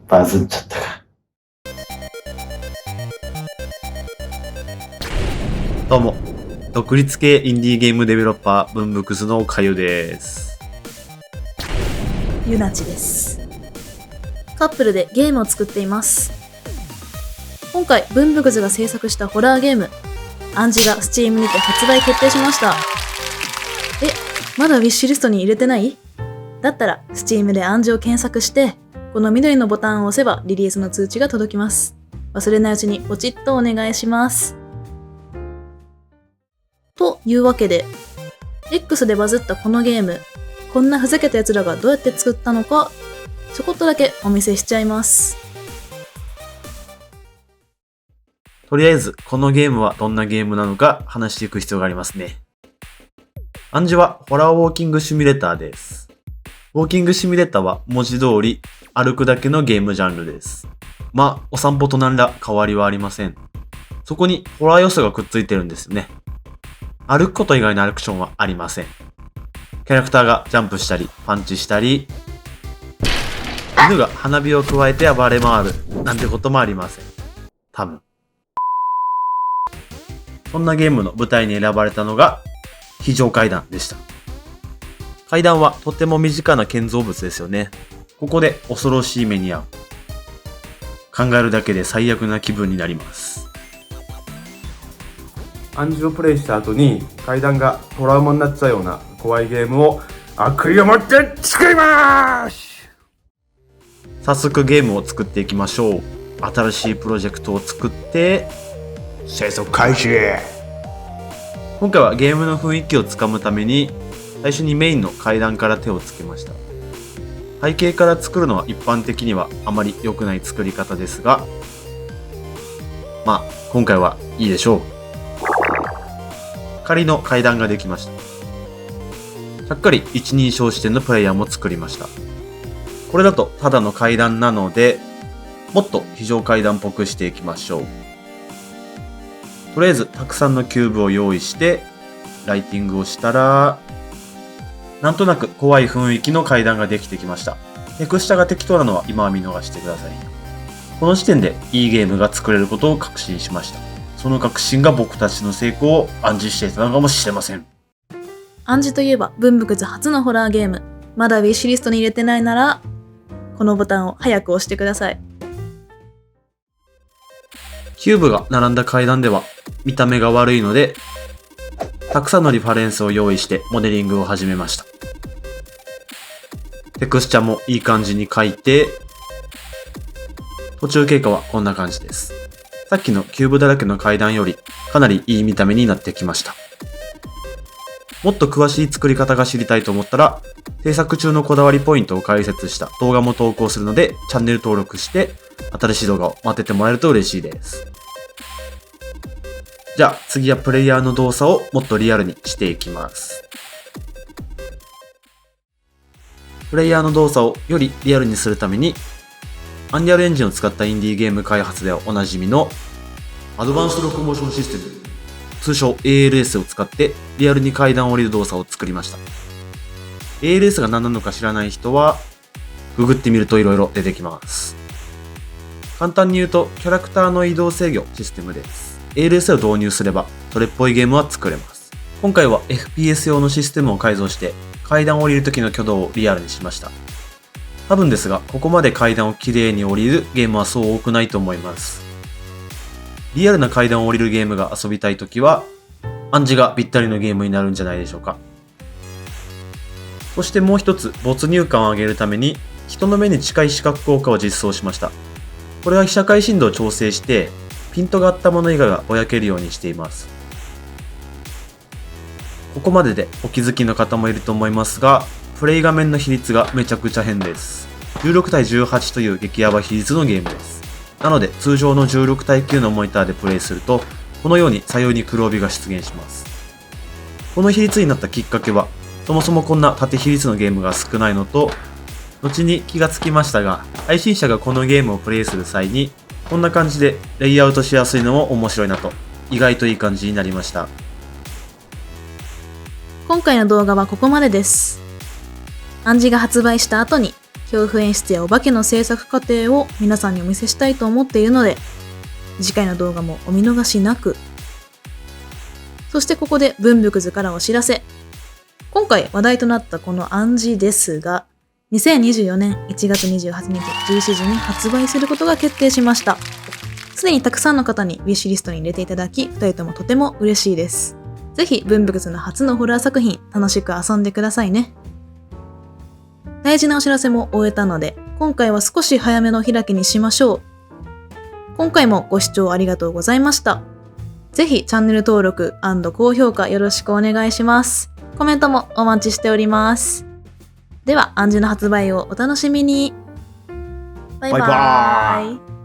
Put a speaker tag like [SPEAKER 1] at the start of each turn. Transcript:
[SPEAKER 1] バズっちゃったか。
[SPEAKER 2] どうも、独立系インディーゲームデベロッパー、ブンブクスのかゆです。
[SPEAKER 3] ゆなちです。カップルでゲームを作っています。今回、ブンブクスが制作したホラーゲーム、暗示が Steam にて発売決定しました。まだウィッシュリストに入れてない？だったら、Steam で暗示を検索して、この緑のボタンを押せばリリースの通知が届きます。忘れないうちにポチッとお願いします。というわけで、X でバズったこのゲーム、こんなふざけた奴らがどうやって作ったのか、ちょこっとだけお見せしちゃいます。
[SPEAKER 2] とりあえず、このゲームはどんなゲームなのか話していく必要がありますね。暗示はホラーウォーキングシミュレーターです。ウォーキングシミュレーターは文字通り歩くだけのゲームジャンルです。まあ、お散歩と何ら変わりはありません。そこにホラー要素がくっついてるんですよね。歩くこと以外のアクションはありません。キャラクターがジャンプしたり、パンチしたり、犬が花火を加えて暴れ回るなんてこともありません。多分。そんなゲームの舞台に選ばれたのが非常階段でした。階段はとても身近な建造物ですよね。ここで恐ろしい目に遭う。考えるだけで最悪な気分になります。
[SPEAKER 4] 暗示をプレイした後に階段がトラウマになっちゃうような怖いゲームを悪意を持って作ります。
[SPEAKER 2] 早速ゲームを作っていきましょう。新しいプロジェクトを作って
[SPEAKER 4] 制作開始。
[SPEAKER 2] 今回はゲームの雰囲気をつかむために最初にメインの階段から手をつけました。背景から作るのは一般的にはあまり良くない作り方ですが、まあ今回はいいでしょう。仮の階段ができました。ちゃっかり一人称視点のプレイヤーも作りました。これだとただの階段なので、もっと非常階段っぽくしていきましょう。とりあえずたくさんのキューブを用意してライティングをしたら、なんとなく怖い雰囲気の階段ができてきました。テクスチャが適当なのは今は見逃してください。この時点でいいゲームが作れることを確信しました。その確信が僕たちの成功を暗示していたのかもしれません。
[SPEAKER 3] 暗示といえば、ブンブクス初のホラーゲーム。まだウィッシュリストに入れてないなら、このボタンを早く押してください。
[SPEAKER 2] キューブが並んだ階段では見た目が悪いので、たくさんのリファレンスを用意してモデリングを始めました。テクスチャもいい感じに描いて、途中経過はこんな感じです。さっきのキューブだらけの階段よりかなりいい見た目になってきました。もっと詳しい作り方が知りたいと思ったら、制作中のこだわりポイントを解説した動画も投稿するので、チャンネル登録して新しい動画を待っててもらえると嬉しいです。じゃあ次はプレイヤーの動作をもっとリアルにしていきます。プレイヤーの動作をよりリアルにするために、アンリアルエンジンを使ったインディーゲーム開発ではおなじみのアドバンストロコモーションシステム、通称 ALS を使ってリアルに階段を降りる動作を作りました。ALS が何なのか知らない人はググってみると色々出てきます。簡単に言うとキャラクターの移動制御システムです。ALS を導入すればそれっぽいゲームは作れます。今回は FPS 用のシステムを改造して階段を降りる時の挙動をリアルにしました。多分ですが、ここまで階段をきれいに降りるゲームはそう多くないと思います。リアルな階段を降りるゲームが遊びたいときは、暗示がぴったりのゲームになるんじゃないでしょうか。そしてもう一つ、没入感を上げるために、人の目に近い視覚効果を実装しました。これは被写界深度を調整して、ピントがあったもの以外がぼやけるようにしています。ここまででお気づきの方もいると思いますが、プレイ画面の比率がめちゃくちゃ変です。16対18という激ヤバ比率のゲームです。なので通常の16対9のモニターでプレイすると、このように左右に黒帯が出現します。この比率になったきっかけは、そもそもこんな縦比率のゲームが少ないのと、後に気がつきましたが、配信者がこのゲームをプレイする際に、こんな感じでレイアウトしやすいのも面白いなと、意外といい感じになりました。
[SPEAKER 3] 今回の動画はここまでです。暗示が発売した後に恐怖演出やお化けの制作過程を皆さんにお見せしたいと思っているので、次回の動画もお見逃しなく。そしてここで文福図からお知らせ。今回話題となったこの暗示ですが、2024年1月28日17時に発売することが決定しました。すでにたくさんの方にウィッシュリストに入れていただき、2人ともとても嬉しいです。ぜひ文福図の初のホラー作品、楽しく遊んでくださいね。大事なお知らせも終えたので、今回は少し早めのお開きにしましょう。今回もご視聴ありがとうございました。ぜひチャンネル登録&高評価よろしくお願いします。コメントもお待ちしております。では、暗示の発売をお楽しみに。バイバ
[SPEAKER 4] バイバ
[SPEAKER 3] ーイ。